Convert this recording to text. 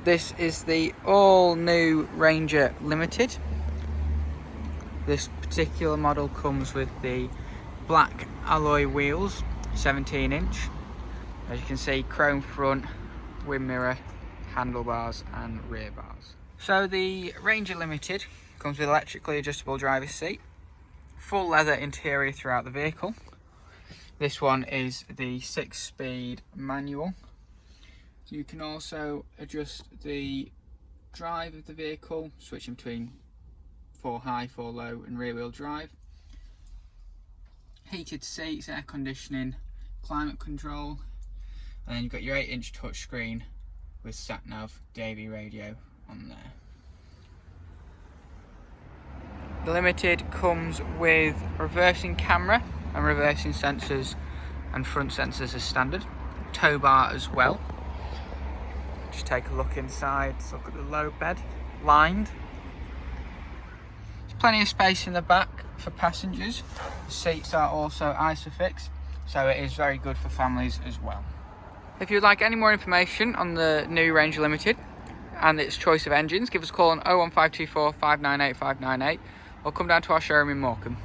This is the all new Ranger Limited. This particular model comes with the black alloy wheels, 17 inch. As you can see, chrome front, wind mirror, handlebars and rear bars. So the Ranger Limited comes with electrically adjustable driver's seat, full leather interior throughout the vehicle. This one is the 6-speed manual. You can also adjust the drive of the vehicle, switching between 4 high, 4 low and rear wheel drive. Heated seats, air conditioning, climate control, and then you've got your 8-inch touchscreen with sat-nav DAB radio on there. The Limited comes with reversing camera and reversing sensors and front sensors as standard. Tow bar as well. Just take a look inside, let's look at the low bed, lined. There's plenty of space in the back for passengers. The seats are also ISOFIX, so it is very good for families as well. If you would like any more information on the new Ranger Limited and its choice of engines, give us a call on 01524 598 598 or come down to our showroom in Morecambe.